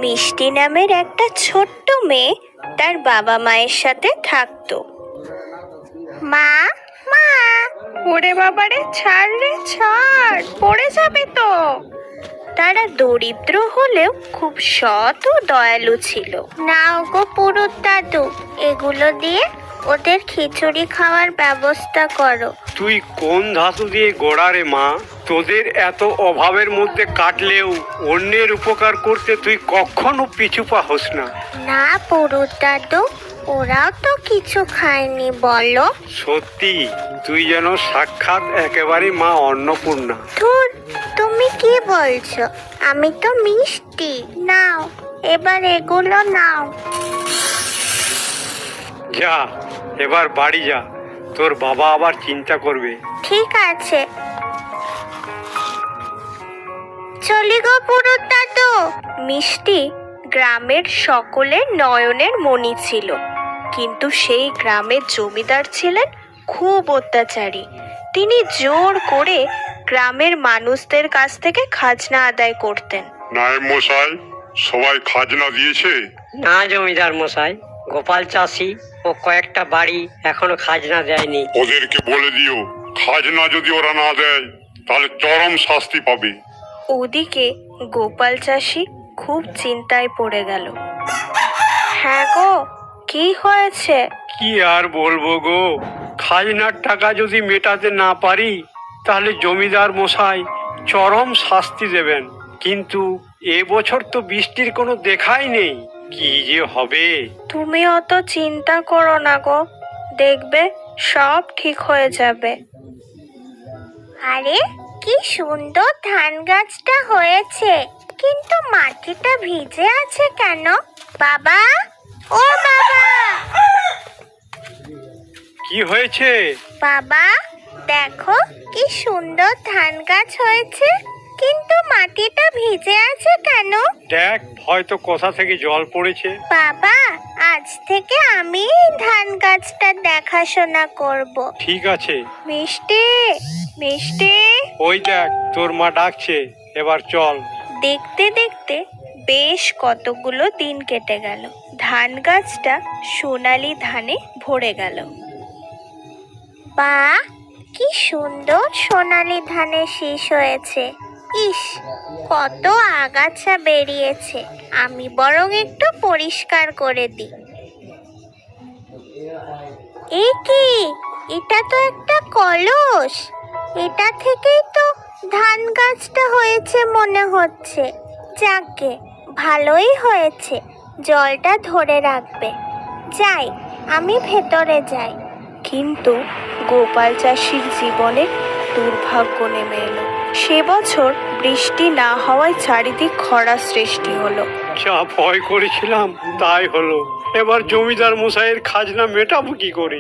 মিষ্টি নামের একটা ছোট্ট মেয়ে তার বাবা মায়ের সাথে থাকতো। মা, মা, ওরে বাবারে, ছাড় রে, ছাড়, পড়ে যাবে তো। তারা দরিদ্র হলেও খুব সৎ ও দয়ালু ছিল। নাও গো পুরুত দাদু, এগুলো দিয়ে ওদের খিচুড়ি খাওয়ার ব্যবস্থা করো। তুই কোন ধাতু দিয়ে গড়া রে মা? তোদের এত অভাবের মধ্যে কাটলেও অন্যের উপকার করতে তুই কখনো পিছু পা হোস না। না পুরুত দাদু, ওরাও তো কিছু খায়নি বলো। সত্যি তুই যেন সাক্ষাৎ একেবারে মা অন্নপূর্ণা। ধুর, তুমি কি বলছো? আমি তো মিষ্টি। নাও, এবার এগুলো নাও। যা, এবার বাড়ি যা, তোর বাবা আবার চিন্তা করবে। ঠিক আছে, চলি গো পুরুত দাদু। মিষ্টি গ্রামের সকলের নয়নের মণি ছিল, কিন্তু সেই গ্রামের জমিদার ছিলেন খুব অত্যাচারী। তিনি জোর করে গ্রামের মানুষদের কাছ থেকে খাজনা আদায় করতেন। নায়েব মশাই, সবাই খাজনা দিয়েছে? না জমিদার মশাই, গোপাল চাষি ও কয়েকটা বাড়ি এখনো খাজনা দেয়নি। ওদেরকে বলে দিও, খাজনা যদি ওরা না দেয় তাহলে চরম শাস্তি পাবে। ওদিকে গোপাল চাষি খুব চিন্তায় পড়ে গেল। হ্যাঁ গো, কি হয়েছে? কি আর বলবো গো, খাজনার টাকা যদি মেটাতে না পারি তাহলে জমিদার মশাই চরম শাস্তি দেবেন। কিন্তু এবছর তো বৃষ্টির কোনো দেখাই নেই, কি যে হবে। তুমি অত চিন্তা করো না গো, দেখবে সব ঠিক হয়ে যাবে। আরে কি সুন্দর ধান গাছটা হয়েছে, কিন্তু মাটিটা ভিজে আছে কেন? বাবা, ও বাবা! কি হয়েছে? বাবা, দেখো কি সুন্দর ধান গাছ হয়েছে, কিন্তু মাটিটা ভিজে আছে কেন? দেখ, হয়তো কোথা থেকে জল পড়েছে। বাবা, আজ থেকে আমি ধান গাছটা দেখাশোনা করব। ঠিক আছে। মিষ্টি, মিষ্টি, ওই দেখ, তোর মা ডাকছে, এবার চল। দেখতে দেখতে বেশ কতগুলো দিন কেটে গেল। ধান গাছটা সোনালি ধানে ভরে গেল। বাহ, কি সুন্দর সোনালি ধানের শীষ হয়েছে। ইস, কত আগাছা বেরিয়েছে, আমি বরং একটু পরিষ্কার করে দিই। এ কি, এটা তো একটা কলস। এটা থেকেই তো ধান গাছটা হয়েছে মনে হচ্ছে। যাকে, ভালোই হয়েছে, জলটা ধরে রাখবে। যাই, আমি ভেতরে যাই। কিন্তু গোপাল চাষির জীবনে দুর্ভাগ্য নেমে এলো। সে বছর বৃষ্টি না হওয়ায় চারিদিক খরা সৃষ্টি হলো। যা ভয় করেছিলাম তাই হলো। এবার জমিদার মশাইয়ের খাজনা মেটাবো কি করে?